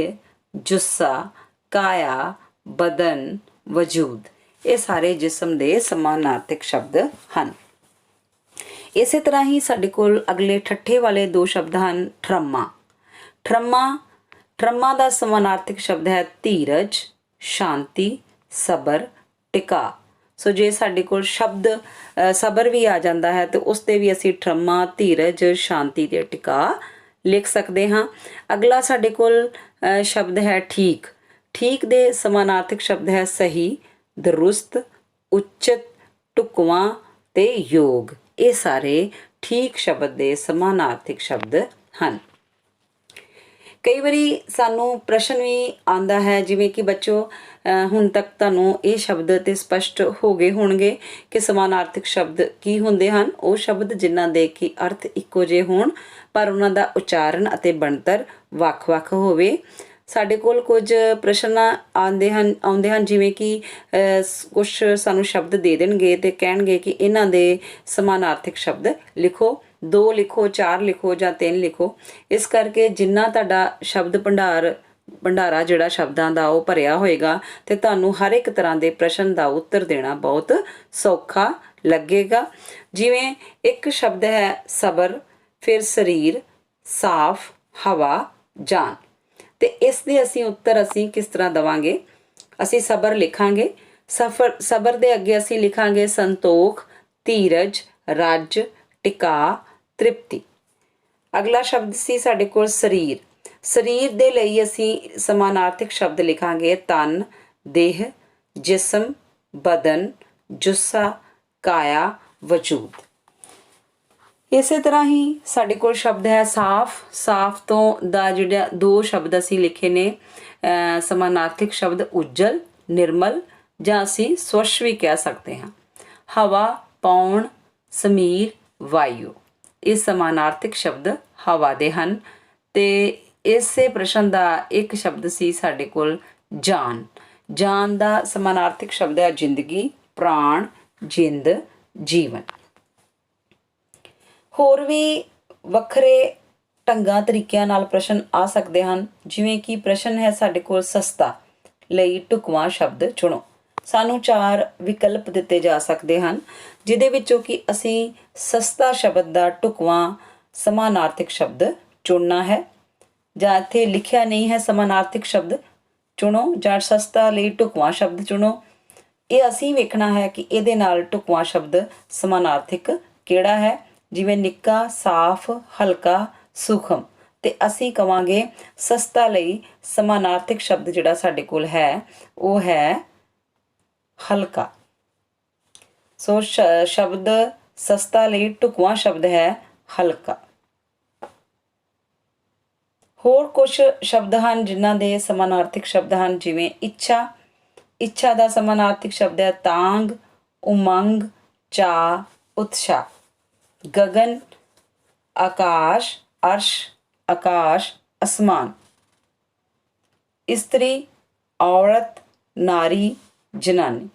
ਜੁੱਸਾ, ਕਾਇਆ, ਬਦਨ, ਵਜੂਦ। ਇਹ ਸਾਰੇ ਜਿਸਮ ਦੇ ਸਮਾਨਾਰਥਕ ਸ਼ਬਦ ਹਨ। ਇਸੇ ਤਰ੍ਹਾਂ ਹੀ ਸਾਡੇ ਕੋਲ ਅਗਲੇ ਠੱਠੇ ਵਾਲੇ ਦੋ ਸ਼ਬਦ ਹਨ ਠਰਮਾ। ਠਰਮਾ ਦਾ ਸਮਾਨਾਰਥਕ ਸ਼ਬਦ ਹੈ ਧੀਰਜ, ਸ਼ਾਂਤੀ, ਸਬਰ, ਟਿਕਾ। ਸੋ ਜੇ ਸਾਡੇ ਕੋਲ ਸ਼ਬਦ ਸਬਰ ਵੀ ਆ ਜਾਂਦਾ ਹੈ ਤੇ ਉਸ 'ਤੇ ਵੀ ਅਸੀਂ ਠਰਮਾ, ਧੀਰਜ, ਸ਼ਾਂਤੀ ਤੇ ਟਿਕਾ ਲਿਖ ਸਕਦੇ ਹਾਂ। ਅਗਲਾ ਸਾਡੇ ਕੋਲ ਸ਼ਬਦ ਹੈ ਠੀਕ। ਠੀਕ ਦੇ ਸਮਾਨਾਰਥਕ ਸ਼ਬਦ ਹੈ ਸਹੀ, ਦਰੁਸਤ, ਉਚਿਤ, ਢੁਕਵਾਂ ਤੇ ਯੋਗ। ਇਹ ਸਾਰੇ ਠੀਕ ਸ਼ਬਦ ਦੇ ਸਮਾਨਾਰਥਕ ਸ਼ਬਦ ਹਨ। ਕਈ ਵਾਰੀ ਸਾਨੂੰ ਪ੍ਰਸ਼ਨ ਵੀ ਆਉਂਦਾ ਹੈ ਜਿਵੇਂ ਕਿ ਬੱਚੋ ਹੁਣ ਤੱਕ ਤੁਹਾਨੂੰ ਇਹ ਸ਼ਬਦ ਤੇ ਸਪਸ਼ਟ ਹੋ ਗਏ ਹੋਣਗੇ ਕਿ ਸਮਾਨਾਰਥਕ ਸ਼ਬਦ ਕੀ ਹੁੰਦੇ ਹਨ। ਉਹ ਸ਼ਬਦ ਜਿਨ੍ਹਾਂ ਦੇ ਕਿ ਅਰਥ ਇੱਕੋ ਜਿਹੇ ਹੋਣ ਪਰ ਉਹਨਾਂ ਦਾ ਉਚਾਰਨ ਅਤੇ ਬਣਤਰ ਵੱਖ-ਵੱਖ ਹੋਵੇ। ਸਾਡੇ ਕੋਲ ਕੁਝ ਪ੍ਰਸ਼ਨ ਆਉਂਦੇ ਹਨ ਜਿਵੇਂ ਕਿ ਕੁਛ ਸਾਨੂੰ ਸ਼ਬਦ ਦੇ ਦੇਣਗੇ ਤੇ ਕਹਿਣਗੇ ਕਿ ਇਹਨਾਂ ਦੇ ਸਮਾਨਾਰਥਕ ਸ਼ਬਦ ਲਿਖੋ 2 ਲਿਖੋ, 4 ਲਿਖੋ ਜਾਂ 3 ਲਿਖੋ। ਇਸ ਕਰਕੇ ਜਿੰਨਾ ਤੁਹਾਡਾ ਸ਼ਬਦ ਭੰਡਾਰਾ ਜਿਹੜਾ ਸ਼ਬਦਾਂ ਦਾ ਉਹ ਭਰਿਆ ਹੋਏਗਾ ਤੇ ਤੁਹਾਨੂੰ ਹਰ ਇੱਕ ਤਰ੍ਹਾਂ ਦੇ ਪ੍ਰਸ਼ਨ ਦਾ ਉੱਤਰ ਦੇਣਾ ਬਹੁਤ ਸੌਖਾ ਲੱਗੇਗਾ। ਜਿਵੇਂ ਇੱਕ ਸ਼ਬਦ ਹੈ ਸਬਰ, ਫਿਰ ਸਰੀਰ, ਸਾਫ਼, ਹਵਾ, ਜਾਨ, ਤੇ ਇਸ ਦੇ ਉੱਤਰ ਅਸੀਂ ਕਿਸ ਤਰ੍ਹਾਂ ਦੇਵਾਂਗੇ? ਅਸੀਂ ਸਬਰ ਲਿਖਾਂਗੇ। ਸਬਰ ਦੇ ਅੱਗੇ ਅਸੀਂ ਲਿਖਾਂਗੇ ਸੰਤੋਖ, ਧੀਰਜ, ਰੱਜ, ਟਿਕਾ, ਤ੍ਰਿਪਤੀ। ਅਗਲਾ ਸ਼ਬਦ ਸੀ ਸਾਡੇ ਕੋਲ ਸਰੀਰ। ਸਰੀਰ ਦੇ ਲਈ ਅਸੀਂ ਸਮਾਨਾਰਥਕ ਸ਼ਬਦ ਲਿਖਾਂਗੇ ਤਨ, ਦੇਹ, ਜਿਸਮ, ਬਦਨ, ਜੁੱਸਾ, ਕਾਇਆ, ਵਜੂਦ। ਇਸੇ ਤਰ੍ਹਾਂ ਹੀ ਸਾਡੇ ਕੋਲ ਸ਼ਬਦ ਹੈ ਸਾਫ਼। ਸਾਫ਼ ਤੋਂ ਦਾ ਜਿਹੜਾ 2 ਸ਼ਬਦ ਅਸੀਂ ਲਿਖੇ ਨੇ ਸਮਾਨਾਰਥਕ ਸ਼ਬਦ ਉਜਲ, ਨਿਰਮਲ, ਜਾਂ ਅਸੀਂ ਸਵੱਛ ਵੀ ਕਹਿ ਸਕਦੇ ਹਾਂ। ਹਵਾ, ਪੌਣ, ਸਮੀਰ, ਵਾਯੂ, ਇਹ ਸਮਾਨਾਰਥਕ ਸ਼ਬਦ ਹਵਾ ਦੇ ਹਨ। ਤੇ ਇਸੇ ਪ੍ਰਸ਼ਨ ਦਾ ਇੱਕ ਸ਼ਬਦ ਸੀ ਸਾਡੇ ਕੋਲ ਜਾਨ। ਜਾਨ ਦਾ ਸਮਾਨਾਰਥਕ ਸ਼ਬਦ ਹੈ ਜ਼ਿੰਦਗੀ, ਪ੍ਰਾਣ, ਜਿੰਦ, ਜੀਵਨ। ਹੋਰ ਵੀ ਵੱਖਰੇ ਢੰਗਾਂ ਤਰੀਕਿਆਂ ਨਾਲ ਪ੍ਰਸ਼ਨ ਆ ਸਕਦੇ ਹਨ। ਜਿਵੇਂ ਕਿ ਪ੍ਰਸ਼ਨ ਹੈ ਸਾਡੇ ਕੋਲ ਸਸਤਾ ਲਈ ਢੁਕਵਾਂ ਸ਼ਬਦ ਚੁਣੋ। ਸਾਨੂੰ 4 ਵਿਕਲਪ ਦਿੱਤੇ ਜਾ ਸਕਦੇ ਹਨ ਜਿਹਦੇ ਵਿੱਚੋਂ ਕਿ ਅਸੀਂ ਸਸਤਾ ਸ਼ਬਦ ਦਾ ਢੁਕਵਾਂ ਸਮਾਨਾਰਥਕ ਸ਼ਬਦ ਚੁਣਨਾ ਹੈ। ਜਾਂ ਇੱਥੇ ਲਿਖਿਆ ਨਹੀਂ ਹੈ ਸਮਾਨਾਰਥਕ ਸ਼ਬਦ ਚੁਣੋ ਜਾਂ ਸਸਤਾ ਲਈ ਢੁਕਵਾਂ ਸ਼ਬਦ ਚੁਣੋ। ਇਹ ਅਸੀਂ ਵੇਖਣਾ ਹੈ ਕਿ ਇਹਦੇ ਨਾਲ ਢੁਕਵਾਂ ਸ਼ਬਦ ਸਮਾਨਾਰਥਕ ਕਿਹੜਾ ਹੈ। ਜਿਵੇਂ ਨਿੱਕਾ, ਸਾਫ਼, ਹਲਕਾ, ਸੂਖਮ, ਤੇ ਅਸੀਂ ਕਵਾਂਗੇ ਸਸਤਾ ਲਈ ਸਮਾਨਾਰਥਕ ਸ਼ਬਦ ਜਿਹੜਾ ਸਾਡੇ ਕੋਲ ਹੈ ਉਹ ਹੈ ਹਲਕਾ। ਸੋ ਸ਼ਬਦ ਸਸਤਾ ਲਈ ਢੁਕਵਾਂ ਸ਼ਬਦ ਹੈ ਹਲਕਾ। ਹੋਰ ਕੁਝ ਸ਼ਬਦ ਹਨ ਜਿਨ੍ਹਾਂ ਦੇ ਸਮਾਨਾਰਥਕ ਸ਼ਬਦ ਹਨ। ਜਿਵੇਂ ਇੱਛਾ। ਇੱਛਾ ਦਾ ਸਮਾਨਾਰਥਕ ਸ਼ਬਦ ਹੈ ਤਾਂਗ, ਉਮੰਗ, ਚਾਅ, ਉਤਸ਼ਾਹ। ਗगन, आकाश, अर्श, आकाश, आसमान। इस्त्री, औरत, नारी, जनानी।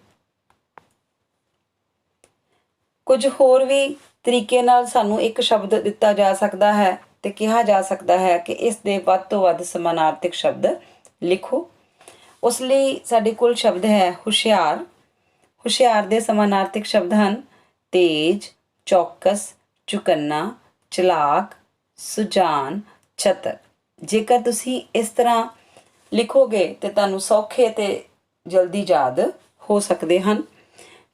कुछ होर भी तरीके नाल सानू एक शब्द दिता जा सकता है ते कहा जा सकता है कि इस दे वध तो वध समानार्थक शब्द लिखो। उस लई साडे कोल शब्द है हुशियार। हुशियार दे समानार्थक शब्द हैं तेज, चौकस, चुकन्ना, चलाक, सुजान, छतर। जेकर तुसी इस तरह लिखोगे तो तुहानू सौखे ते जल्दी याद हो सकते हैं।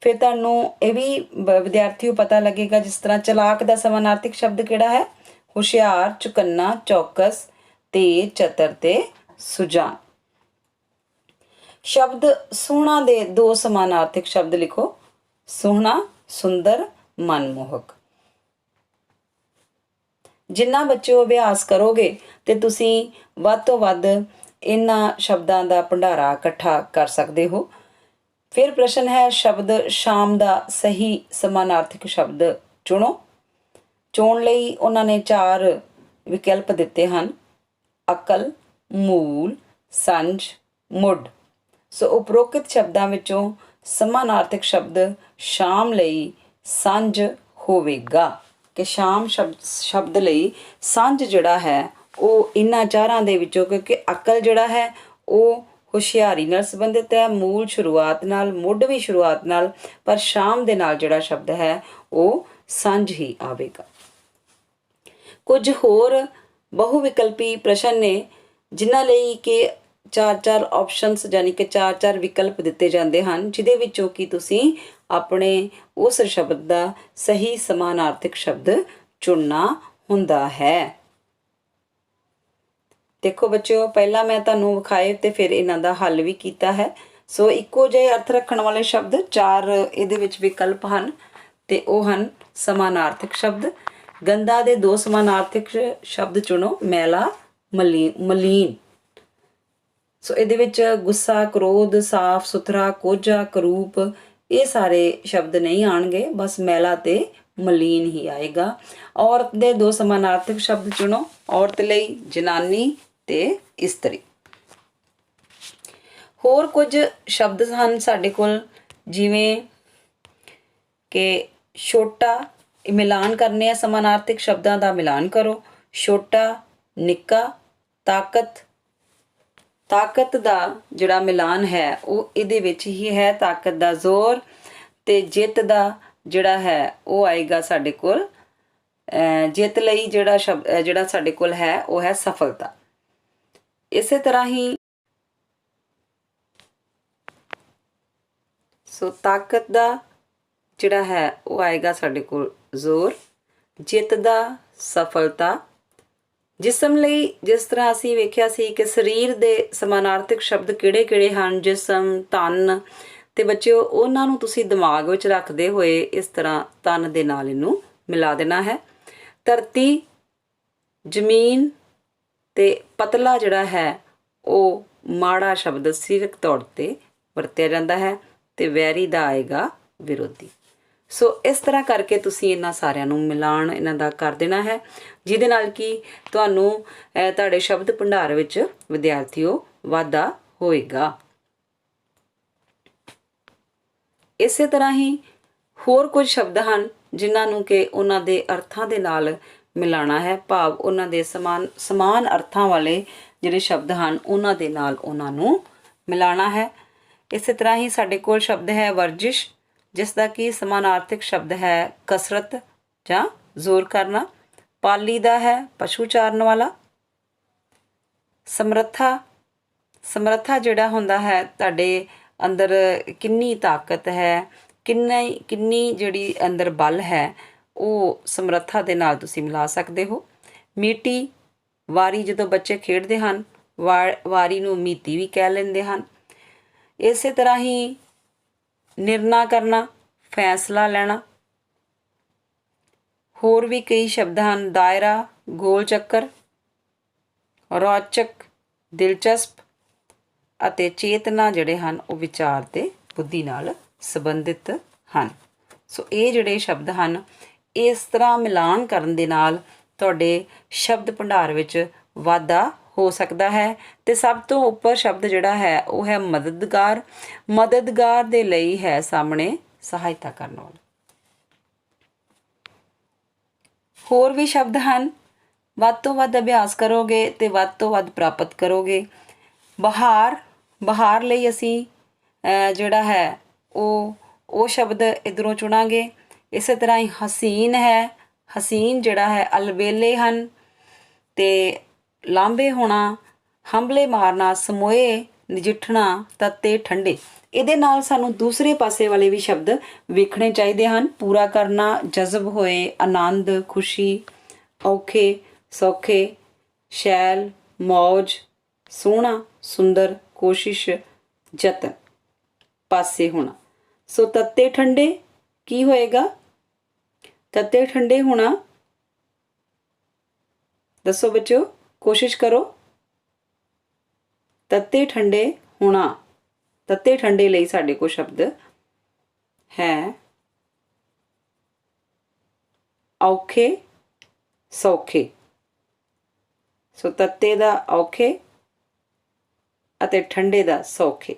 फिर तुहानू ये भी विद्यार्थियों पता लगेगा जिस तरह चलाक का समानार्थक शब्द किहड़ा है हुशियार, चुकन्ना, चौकस, तेज, चतर ते सुजान। शब्द सोहना दे 2 समानार्थक शब्द लिखो। सोहना, सुंदर, मनमोहक। जिन्ना बच्चों अभ्यास करोगे तो तुसी वध तो वध इन्हां शब्दां दा भंडारा इकट्ठा कर सकते हो। फिर प्रश्न है शब्द शाम दा सही समानार्थक शब्द चुनो। चुन लई उन्हां ने 4 विकल्प दिते हैं अकल, मूल, संझ, मुड। सो उपरोक्त शब्दां विचों समानार्थक शब्द शाम लई सांझ होवेगा कि शाम शब्द लई सांझ जिहड़ा है ਉਹ इन्हां 4 ਦੇ ਵਿੱਚੋਂ क्योंकि अकल जिहड़ा है ਉਹ ਹੁਸ਼ਿਆਰੀ ਨਾਲ ਸੰਬੰਧਿਤ ਹੈ, ਮੂਲ ਸ਼ੁਰੂਆਤ ਨਾਲ, ਮੁੱਢ ਵੀ ਸ਼ੁਰੂਆਤ ਨਾਲ, ਪਰ ਸ਼ਾਮ ਦੇ ਨਾਲ ਜਿਹੜਾ ਸ਼ਬਦ ਹੈ ਉਹ ਸਾਂਝ ਹੀ ਆਵੇਗਾ। ਕੁਝ ਹੋਰ ਬਹੁ ਵਿਕਲਪੀ ਪ੍ਰਸ਼ਨ ਨੇ ਜਿਨ੍ਹਾਂ ਲਈ ਕਿ 4-4 ਆਪਸ਼ਨਸ ਯਾਨੀ ਕਿ 4-4 ਵਿਕਲਪ ਦਿੱਤੇ ਜਾਂਦੇ ਹਨ ਜਿਹਦੇ ਵਿੱਚੋਂ ਕਿ ਤੁਸੀਂ ਆਪਣੇ ਉਸ ਸ਼ਬਦ ਦਾ ਸਹੀ ਸਮਾਨਾਰਥਕ ਸ਼ਬਦ ਚੁਣਨਾ ਹੁੰਦਾ ਹੈ। देखो बच्चों पहला मैं तुहानू विखाए ते फिर इन्हां दा हल भी कीता है। सो इक्को जिहे अर्थ रखण वाले शब्द 4 इहदे विच विकल्प हन ते ओह हन समानार्थक शब्द। गंदा दे 2 समानार्थक शब्द चुनो मैला, मलीन। सो इहदे विच गुस्सा, क्रोध, साफ सुथरा, कोझा, करूप ये सारे शब्द नहीं आउणगे, बस मैला ते मलीन ही आएगा। औरत दे 2 समानार्थक शब्द चुनो। औरत लई जनानी ते इस्त्री। होर कुछ शब्द हैं साडे कोल जिवें कि छोटा, ਇਹ ਮਿਲਾਨ ਕਰਨੇ ਆ, ਸਮਾਨਾਰਥਕ ਸ਼ਬਦਾਂ ਦਾ ਮਿਲਾਨ ਕਰੋ। ਛੋਟਾ, ਨਿੱਕਾ, ਤਾਕਤ। ਤਾਕਤ ਦਾ ਜਿਹੜਾ ਮਿਲਾਨ ਹੈ ਉਹ ਇਹਦੇ ਵਿੱਚ ਹੀ ਹੈ, ਤਾਕਤ ਦਾ ਜ਼ੋਰ। ਤੇ ਜਿੱਤ ਦਾ ਜਿਹੜਾ ਹੈ ਉਹ ਆਏਗਾ ਸਾਡੇ ਕੋਲ, ਜਿੱਤ ਲਈ ਜਿਹੜਾ ਸ਼ਬਦ ਜਿਹੜਾ ਸਾਡੇ ਕੋਲ ਹੈ ਉਹ ਹੈ ਸਫਲਤਾ। ਇਸੇ ਤਰ੍ਹਾਂ ਹੀ ਸੋ ਤਾਕਤ ਦਾ ਜਿਹੜਾ ਹੈ ਉਹ ਆਏਗਾ ਸਾਡੇ ਕੋਲ ਜ਼ੋਰ, ਜਿੱਤ ਦਾ ਸਫਲਤਾ। ਜਿਸਮ ਲਈ ਜਿਸ ਤਰ੍ਹਾਂ ਅਸੀਂ ਵੇਖਿਆ ਸੀ ਕਿ ਸਰੀਰ ਦੇ ਸਮਾਨਾਰਥਕ ਸ਼ਬਦ ਕਿਹੜੇ-ਕਿਹੜੇ ਹਨ, ਜਿਸਮ, ਤਨ, ਤੇ ਬੱਚਿਓ ਉਹਨਾਂ ਨੂੰ ਤੁਸੀਂ ਦਿਮਾਗ ਵਿੱਚ ਰੱਖਦੇ ਹੋਏ ਇਸ ਤਰ੍ਹਾਂ ਤਨ ਦੇ ਨਾਲ ਇਹਨੂੰ ਮਿਲਾ ਦੇਣਾ ਹੈ। ਧਰਤੀ, ਜ਼ਮੀਨ ਤੇ ਪਤਲਾ ਜਿਹੜਾ ਹੈ ਉਹ ਮਾੜਾ ਸ਼ਬਦ ਸਰੀਰਕ ਤੌਰ ਤੇ ਵਰਤਿਆ ਜਾਂਦਾ ਹੈ ਤੇ ਵੈਰੀ ਦਾ ਆਏਗਾ ਵਿਰੋਧੀ। ਸੋ ਇਸ ਤਰ੍ਹਾਂ ਕਰਕੇ ਤੁਸੀਂ ਇਹਨਾਂ ਸਾਰਿਆਂ ਨੂੰ ਮਿਲਾਨ ਇਹਨਾਂ ਦਾ ਕਰ ਦੇਣਾ ਹੈ, ਜਿਹਦੇ ਨਾਲ ਕਿ ਤੁਹਾਨੂੰ ਤੁਹਾਡੇ ਸ਼ਬਦ ਭੰਡਾਰ ਵਿੱਚ ਵਿਦਿਆਰਥੀਓ ਵਾਧਾ ਹੋਏਗਾ। ਇਸੇ ਤਰ੍ਹਾਂ ਹੀ ਹੋਰ ਕੁਝ ਸ਼ਬਦ ਹਨ ਜਿਨ੍ਹਾਂ ਨੂੰ ਕਿ ਉਹਨਾਂ ਦੇ ਅਰਥਾਂ ਦੇ ਨਾਲ ਮਿਲਾਣਾ ਹੈ, ਭਾਵ ਉਹਨਾਂ ਦੇ ਸਮਾਨ ਅਰਥਾਂ ਵਾਲੇ ਜਿਹੜੇ ਸ਼ਬਦ ਹਨ ਉਹਨਾਂ ਦੇ ਨਾਲ ਉਹਨਾਂ ਨੂੰ ਮਿਲਾਣਾ ਹੈ। ਇਸੇ ਤਰ੍ਹਾਂ ਹੀ ਸਾਡੇ ਕੋਲ ਸ਼ਬਦ ਹੈ ਵਰਜਿਸ਼, ਜਿਸ ਦਾ ਕਿ ਸਮਾਨਾਰਥਕ ਸ਼ਬਦ ਹੈ ਕਸਰਤ ਜਾਂ ਜ਼ੋਰ ਕਰਨਾ। ਪਾਲੀ ਦਾ ਹੈ ਪਸ਼ੂ ਚਾਰਨ ਵਾਲਾ। ਸਮਰੱਥਾ, ਸਮਰੱਥਾ ਜਿਹੜਾ ਹੁੰਦਾ ਹੈ ਤੁਹਾਡੇ ਅੰਦਰ ਕਿੰਨੀ ਤਾਕਤ ਹੈ, ਕਿੰਨੀ ਜਿਹੜੀ ਅੰਦਰ ਬਲ ਹੈ, ਉਹ ਸਮਰੱਥਾ ਦੇ ਨਾਲ ਤੁਸੀਂ ਮਿਲਾ ਸਕਦੇ ਹੋ। ਮੀਟੀ, ਵਾਰੀ, ਜਦੋਂ ਬੱਚੇ ਖੇਡਦੇ ਹਨ ਵਾਰੀ ਨੂੰ ਮੀਤੀ ਵੀ ਕਹਿ ਲੈਂਦੇ ਹਨ। ਇਸੇ ਤਰ੍ਹਾਂ ਹੀ ਨਿਰਣਾ ਕਰਨਾ, ਫੈਸਲਾ ਲੈਣਾ। ਹੋਰ ਵੀ ਕਈ ਸ਼ਬਦ ਹਨ, ਦਾਇਰਾ, ਗੋਲ ਚੱਕਰ, ਰੌਚਕ, ਦਿਲਚਸਪ ਅਤੇ ਚੇਤਨਾ ਜਿਹੜੇ ਹਨ ਉਹ ਵਿਚਾਰ ਤੇ ਬੁੱਧੀ ਨਾਲ ਸੰਬੰਧਿਤ ਹਨ। ਸੋ ਇਹ ਜਿਹੜੇ ਸ਼ਬਦ ਹਨ ਇਸ ਤਰ੍ਹਾਂ ਮਿਲਾਨ ਕਰਨ ਦੇ ਨਾਲ ਤੁਹਾਡੇ ਸ਼ਬਦ ਭੰਡਾਰ ਵਿੱਚ ਵਾਧਾ ਹੋ ਸਕਦਾ ਹੈ। ਤੇ ਸਭ ਤੋਂ ਉੱਪਰ ਸ਼ਬਦ ਜਿਹੜਾ ਹੈ ਉਹ ਹੈ ਮਦਦਗਾਰ। ਮਦਦਗਾਰ ਦੇ ਲਈ ਹੈ ਸਾਹਮਣੇ ਸਹਾਇਤਾ ਕਰਨ ਵਾਲਾ। ਹੋਰ ਵੀ ਸ਼ਬਦ ਹਨ, ਵੱਧ ਤੋਂ ਵੱਧ ਅਭਿਆਸ ਕਰੋਗੇ ਤੇ ਵੱਧ ਤੋਂ ਵੱਧ ਪ੍ਰਾਪਤ ਕਰੋਗੇ। ਬਹਾਰ, ਬਹਾਰ ਲਈ ਅਸੀਂ ਜਿਹੜਾ ਹੈ ਉਹ ਸ਼ਬਦ ਇੱਧਰੋਂ ਚੁਣਾਂਗੇ। ਇਸੇ ਤਰ੍ਹਾਂ ਹੀ ਹਸੀਨ ਹੈ, ਹਸੀਨ ਜਿਹੜਾ ਹੈ। ਅਲਬੇਲੇ ਹਨ ਤੇ ਲਾਂਭੇ ਹੋਣਾ, ਹੰਭਲੇ ਮਾਰਨਾ, ਸਮੋਏ, ਨਜਿੱਠਣਾ, ਤੱਤੇ, ਠੰਡੇ। ਇਹਦੇ ਨਾਲ ਸਾਨੂੰ ਦੂਸਰੇ ਪਾਸੇ ਵਾਲੇ ਵੀ ਸ਼ਬਦ ਵੇਖਣੇ ਚਾਹੀਦੇ ਹਨ। ਪੂਰਾ ਕਰਨਾ, ਜਜ਼ਬ ਹੋਏ, ਆਨੰਦ, ਖੁਸ਼ੀ, ਔਖੇ, ਸੌਖੇ, ਸ਼ੈਲ, ਮੌਜ, ਸੋਹਣਾ, ਸੁੰਦਰ, ਕੋਸ਼ਿਸ਼, ਯਤਨ, ਪਾਸੇ ਹੋਣਾ। ਸੋ ਤੱਤੇ ਠੰਡੇ ਕੀ ਹੋਏਗਾ? ਤੱਤੇ ਠੰਡੇ ਹੋਣਾ, ਦੱਸੋ ਬੱਚਿਓ, ਕੋਸ਼ਿਸ਼ ਕਰੋ। ਤੱਤੇ ਠੰਡੇ ਹੋਣਾ, ਤੱਤੇ ਠੰਡੇ ਲਈ ਸਾਡੇ ਕੋਲ ਸ਼ਬਦ ਹੈ ਔਖੇ, ਸੌਖੇ। ਸੋ ਤੱਤੇ ਦਾ ਔਖੇ ਅਤੇ ਠੰਡੇ ਦਾ ਸੌਖੇ।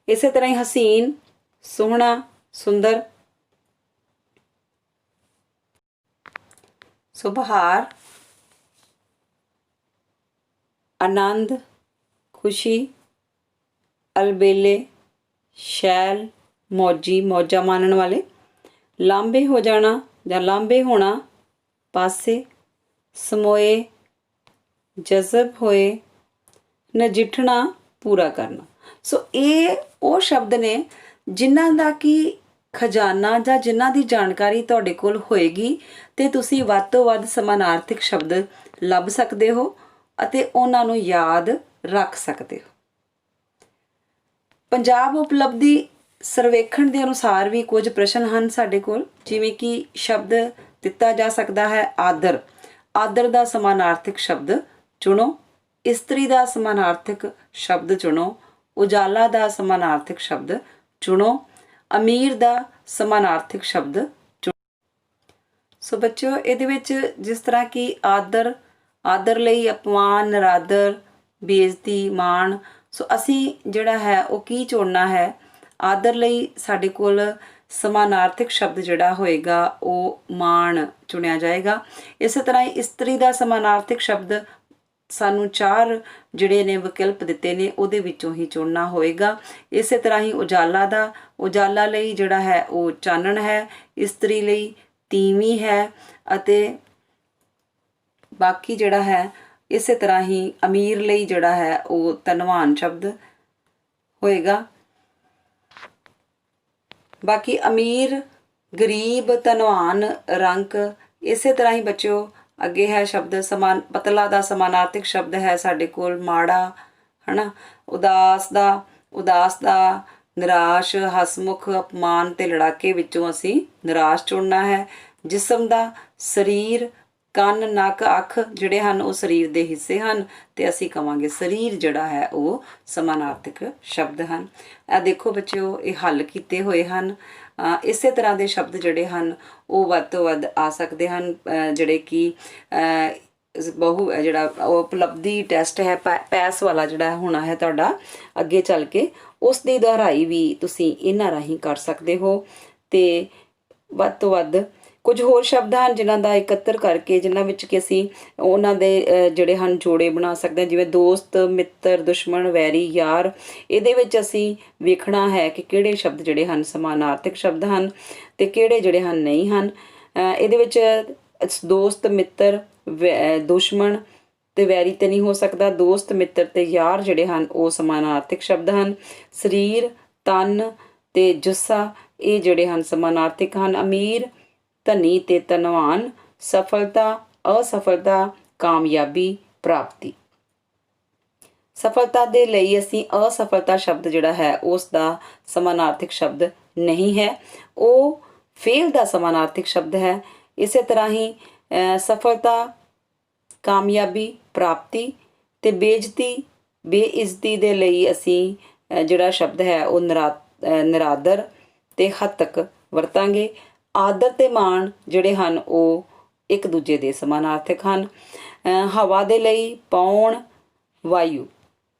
ਇਸੇ ਤਰ੍ਹਾਂ ਹੀ ਹਸੀਨ, ਸੋਹਣਾ, ਸੁੰਦਰ। ਸੋ ਬਹਾਰ, ਆਨੰਦ, ਖੁਸ਼ੀ, ਅਲਬੇਲੇ, ਸ਼ੈਲ, ਮੌਜੀ, ਮੌਜਾਂ ਮਾਣਨ ਵਾਲੇ। ਲਾਂਭੇ ਹੋ ਜਾਣਾ ਜਾਂ ਲਾਂਭੇ ਹੋਣਾ, ਪਾਸੇ, ਸਮੋਏ, ਜਜ਼ਬ ਹੋਏ, ਨਜਿੱਠਣਾ, ਪੂਰਾ ਕਰਨਾ। ਸੋ ਇਹ ਉਹ ਸ਼ਬਦ ਨੇ ਜਿਨ੍ਹਾਂ ਦਾ ਕਿ ਖਜ਼ਾਨਾ ਜਾਂ ਜਿਨ੍ਹਾਂ ਦੀ ਜਾਣਕਾਰੀ ਤੁਹਾਡੇ ਕੋਲ ਹੋਏਗੀ ਤੇ ਤੁਸੀਂ ਵੱਧ ਤੋਂ ਵੱਧ ਸਮਾਨਾਰਥਕ ਸ਼ਬਦ ਲੱਭ ਸਕਦੇ ਹੋ ਅਤੇ ਉਹਨਾਂ ਨੂੰ ਯਾਦ ਰੱਖ ਸਕਦੇ ਹੋ। ਪੰਜਾਬ ਉਪਲਬਧੀ ਸਰਵੇਖਣ ਦੇ ਅਨੁਸਾਰ ਵੀ ਕੁਝ ਪ੍ਰਸ਼ਨ ਹਨ ਸਾਡੇ ਕੋਲ, ਜਿਵੇਂ ਕਿ ਸ਼ਬਦ ਦਿੱਤਾ ਜਾ ਸਕਦਾ ਹੈ ਆਦਰ। ਆਦਰ ਦਾ ਸਮਾਨਾਰਥਕ ਸ਼ਬਦ ਚੁਣੋ। ਇਸਤਰੀ ਦਾ ਸਮਾਨਾਰਥਕ ਸ਼ਬਦ ਚੁਣੋ। ਉਜਾਲਾ ਦਾ ਸਮਾਨਾਰਥਕ ਸ਼ਬਦ ਚੁਣੋ। ਅਮੀਰ ਦਾ ਸਮਾਨਾਰਥਕ ਸ਼ਬਦ ਚੁਣੋ। ਸੋ ਬੱਚਿਓ, ਇਹਦੇ ਵਿੱਚ ਜਿਸ ਤਰ੍ਹਾਂ ਕਿ ਆਦਰ, ਆਦਰ ਲਈ ਅਪਮਾਨ, ਨਰਾਦਰ, ਬੇਇੱਜ਼ਤੀ, ਮਾਣ। ਸੋ ਅਸੀਂ ਜਿਹੜਾ ਹੈ ਉਹ ਕੀ ਚੁਣਨਾ ਹੈ? ਆਦਰ ਲਈ ਸਾਡੇ ਕੋਲ ਸਮਾਨਾਰਥਕ ਸ਼ਬਦ ਜਿਹੜਾ ਹੋਏਗਾ ਉਹ ਮਾਣ ਚੁਣਿਆ ਜਾਏਗਾ। ਇਸੇ ਤਰ੍ਹਾਂ ਹੀ ਇਸਤਰੀ ਦਾ ਸਮਾਨਾਰਥਕ ਸ਼ਬਦ ਸਾਨੂੰ 4 ਜਿਹੜੇ ਨੇ ਵਿਕਲਪ ਦਿੱਤੇ ਨੇ ਉਹਦੇ ਵਿੱਚੋਂ ਹੀ ਚੁਣਨਾ ਹੋਏਗਾ। ਇਸੇ ਤਰ੍ਹਾਂ ਹੀ ਉਜਾਲਾ ਲਈ ਜਿਹੜਾ ਹੈ ਉਹ ਚਾਨਣ ਹੈ, ਇਸਤਰੀ ਲਈ ਤੀਵੀਂ ਹੈ, ਅਤੇ ਬਾਕੀ ਜਿਹੜਾ ਹੈ ਇਸੇ ਤਰ੍ਹਾਂ ਹੀ ਅਮੀਰ ਲਈ ਜਿਹੜਾ ਹੈ ਉਹ ਧਨਵਾਨ ਸ਼ਬਦ ਹੋਏਗਾ। ਬਾਕੀ ਅਮੀਰ, ਗਰੀਬ, ਧਨਵਾਨ, ਰੰਕ। ਇਸੇ ਤਰ੍ਹਾਂ ਹੀ ਬੱਚਿਓ ਅੱਗੇ ਹੈ ਸ਼ਬਦ ਪਤਲਾ ਦਾ ਸਮਾਨਾਰਥਕ ਸ਼ਬਦ ਹੈ ਸਾਡੇ ਕੋਲ ਮਾੜਾ, ਹਨਾ। ਉਦਾਸ ਦਾ ਨਿਰਾਸ਼, ਹਸਮੁਖ, ਅਪਮਾਨ ਤੇ ਲੜਾਕੇ ਵਿੱਚੋਂ ਅਸੀਂ ਨਿਰਾਸ਼ ਚੁਣਨਾ ਹੈ। ਜਿਸਮ ਦਾ ਸਰੀਰ, ਕੰਨ, ਨੱਕ, ਅੱਖ ਜਿਹੜੇ ਹਨ ਉਹ ਸਰੀਰ ਦੇ ਹਿੱਸੇ ਹਨ ਤੇ ਅਸੀਂ ਕਵਾਂਗੇ ਸਰੀਰ ਜਿਹੜਾ ਹੈ ਉਹ ਸਮਾਨਾਰਥਕ ਸ਼ਬਦ ਹਨ। ਇਹ ਦੇਖੋ ਬੱਚਿਓ ਇਹ ਹੱਲ ਕੀਤੇ ਹੋਏ ਹਨ। ਇਸੇ ਤਰ੍ਹਾਂ ਦੇ ਸ਼ਬਦ ਜਿਹੜੇ ਹਨ ਉਹ ਵੱਧ ਤੋਂ ਵੱਧ ਆ ਸਕਦੇ ਹਨ, ਜਿਹੜੇ ਕਿ ਜਿਹੜਾ ਉਹ ਉਪਲਬਧੀ ਟੈਸਟ ਹੈ ਪੈਸ ਵਾਲਾ ਜਿਹੜਾ ਹੋਣਾ ਹੈ ਤੁਹਾਡਾ ਅੱਗੇ ਚੱਲ ਕੇ, ਉਸ ਦੀ ਦੁਹਰਾਈ ਵੀ ਤੁਸੀਂ ਇਹਨਾਂ ਰਾਹੀਂ ਕਰ ਸਕਦੇ ਹੋ। ਤੇ ਵੱਧ ਤੋਂ ਵੱਧ ਕੁਝ ਹੋਰ ਸ਼ਬਦ ਹਨ ਜਿਨ੍ਹਾਂ ਦਾ ਇਕੱਤਰ ਕਰਕੇ, ਜਿਨ੍ਹਾਂ ਵਿੱਚ ਕਿ ਅਸੀਂ ਉਹਨਾਂ ਦੇ ਜਿਹੜੇ ਹਨ ਜੋੜੇ ਬਣਾ ਸਕਦੇ ਹਾਂ, ਜਿਵੇਂ ਦੋਸਤ, ਮਿੱਤਰ, ਦੁਸ਼ਮਣ, ਵੈਰੀ, ਯਾਰ। ਇਹਦੇ ਵਿੱਚ ਅਸੀਂ ਵੇਖਣਾ ਹੈ ਕਿ ਕਿਹੜੇ ਸ਼ਬਦ ਜਿਹੜੇ ਹਨ ਸਮਾਨਾਰਥਕ ਸ਼ਬਦ ਹਨ ਤੇ ਕਿਹੜੇ ਜਿਹੜੇ ਹਨ ਨਹੀਂ ਹਨ। ਇਹਦੇ ਵਿੱਚ ਦੋਸਤ, ਮਿੱਤਰ, ਦੁਸ਼ਮਣ ਤੇ ਵੈਰੀ ਤੇ ਨਹੀਂ ਹੋ ਸਕਦਾ। ਦੋਸਤ, ਮਿੱਤਰ ਤੇ ਯਾਰ ਜਿਹੜੇ ਹਨ ਉਹ ਸਮਾਨਾਰਥਕ ਸ਼ਬਦ ਹਨ। ਸਰੀਰ, ਤਨ ਤੇ ਜੁੱਸਾ ਇਹ ਜਿਹੜੇ ਹਨ ਸਮਾਨਾਰਥਕ ਹਨ। ਅਮੀਰ, ਧਨੀ ਤੇ ਧਨਵਾਨ। ਸਫਲਤਾ, ਅਸਫਲਤਾ, ਕਾਮਯਾਬੀ, ਪ੍ਰਾਪਤੀ। ਸਫਲਤਾ ਦੇ ਲਈ ਅਸੀਂ ਅਸਫਲਤਾ ਸ਼ਬਦ ਜਿਹੜਾ ਹੈ ਉਸ ਦਾ ਸਮਾਨਾਰਥਕ ਸ਼ਬਦ ਨਹੀਂ ਹੈ, ਉਹ ਫੇਲ ਦਾ ਸਮਾਨਾਰਥਕ ਸ਼ਬਦ ਹੈ। ਇਸੇ ਤਰ੍ਹਾਂ ਹੀ ਸਫਲਤਾ, ਕਾਮਯਾਬੀ, ਪ੍ਰਾਪਤੀ ਤੇ ਬੇਇੱਜ਼ਤੀ ਦੇ ਲਈ ਅਸੀਂ ਜਿਹੜਾ ਸ਼ਬਦ ਹੈ ਉਹ ਨਿਰਾਦਰ ਤੇ ਹੱਤਕ ਵਰਤਾਂਗੇ। ਆਦਰ ਤੇ ਮਾਣ ਜਿਹੜੇ ਹਨ ਉਹ ਇੱਕ ਦੂਜੇ ਦੇ ਸਮਾਨਾਰਥਕ ਹਨ। ਹਵਾ ਦੇ ਲਈ ਪੌਣ, ਵਾਯੂ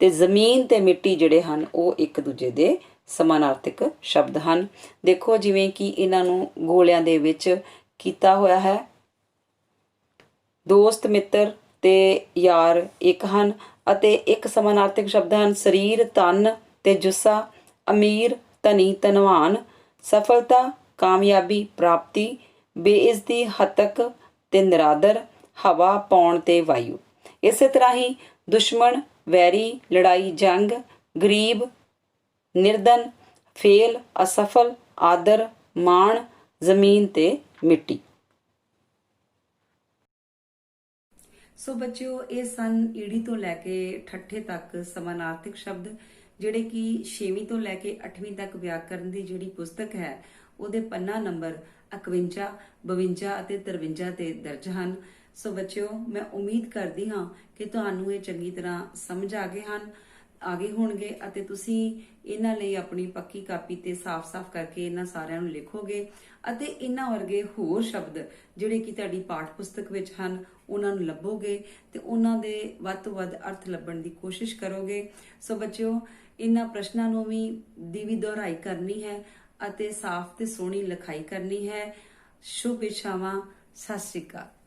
ਤੇ ਜ਼ਮੀਨ ਤੇ ਮਿੱਟੀ ਜਿਹੜੇ ਹਨ ਉਹ ਇੱਕ ਦੂਜੇ ਦੇ ਸਮਾਨਾਰਥਕ ਸ਼ਬਦ ਹਨ। ਦੇਖੋ ਜਿਵੇਂ ਕਿ ਇਹਨਾਂ ਨੂੰ ਗੋਲਿਆਂ ਦੇ ਵਿੱਚ ਕੀਤਾ ਹੋਇਆ ਹੈ। ਦੋਸਤ, ਮਿੱਤਰ ਤੇ ਯਾਰ ਇੱਕ ਹਨ ਅਤੇ ਇੱਕ ਸਮਾਨਾਰਥਕ ਸ਼ਬਦ ਹਨ। ਸਰੀਰ, ਤਨ ਤੇ ਜੁੱਸਾ। ਅਮੀਰ, ਧਨੀ, ਧਨਵਾਨ। ਸਫਲਤਾ, ਕਾਮਯਾਬੀ, ਪ੍ਰਾਪਤੀ। ਬੇਇੱਜ਼ਤੀ, ਹੱਤਕ ਤੇ ਨਿਰਾਦਰ। ਹਵਾ, ਪੌਣ ਤੇ ਵਾਯੂ। ਇਸੇ ਤਰ੍ਹਾਂ ਹੀ ਦੁਸ਼ਮਣ, ਵੈਰੀ, ਲੜਾਈ, ਜੰਗ। ਗਰੀਬ, ਨਿਰਧਨ, ਫੇਲ, ਅਸਫਲ, ਆਦਰ, ਮਾਣ, ਜ਼ਮੀਨ ਤੇ ਮਿੱਟੀ। ਸੋ ਬੱਚਿਓ ਇਹ ਸਨ ਈੜੀ ਤੋਂ ਲੈ ਕੇ ਠੱਠੇ ਤੱਕ ਸਮਾਨਾਰਥਕ ਸ਼ਬਦ, ਜਿਹੜੇ ਕਿ 6ਵੀਂ ਤੋਂ ਲੈ ਕੇ 8ਵੀਂ ਤੱਕ ਵਿਆਕਰਨ ਦੀ ਜਿਹੜੀ ਪੁਸਤਕ ਹੈ ਉਹਦੇ ਪੰਨਾ ਨੰਬਰ 51, 52 ਅਤੇ 53 ਤੇ ਦਰਜ ਹਨ। ਸੋ ਬੱਚਿਓ ਮੈਂ ਉਮੀਦ ਕਰਦੀ ਹਾਂ ਕਿ ਤੁਹਾਨੂੰ ਇਹ ਚੰਗੀ ਤਰ੍ਹਾਂ ਸਮਝ ਆ ਗਏ ਹੋਣਗੇ ਅਤੇ ਤੁਸੀਂ ਇਹਨਾਂ ਲਈ ਆਪਣੀ ਪੱਕੀ ਕਾਪੀ ਤੇ ਸਾਫ਼-ਸਾਫ਼ ਕਰਕੇ ਇਹਨਾਂ ਸਾਰਿਆਂ ਨੂੰ ਲਿਖੋਗੇ ਅਤੇ ਇਹਨਾਂ ਵਰਗੇ ਹੋਰ ਸ਼ਬਦ ਜਿਹੜੇ ਕਿ ਤੁਹਾਡੀ ਪਾਠ ਪੁਸਤਕ ਵਿੱਚ ਹਨ ਉਹਨਾਂ ਨੂੰ ਲੱਭੋਗੇ ਤੇ ਉਹਨਾਂ ਦੇ ਵੱਧ ਤੋਂ ਵੱਧ ਅਰਥ ਲੱਭਣ ਦੀ ਕੋਸ਼ਿਸ਼ ਕਰੋਗੇ। ਸੋ ਬੱਚਿਓ ਇਹਨਾਂ ਪ੍ਰਸ਼ਨਾਂ ਨੂੰ ਵੀ ਦੁਹਰਾਈ ਕਰਨੀ ਹੈ ਅਤੇ ਸਾਫ਼ ਤੇ ਸੋਹਣੀ ਲਿਖਾਈ ਕਰਨੀ ਹੈ। ਸ਼ੁਭ ਇੱਛਾਵਾਂ। ਸਤਿ ਸ਼੍ਰੀ ਅਕਾਲ।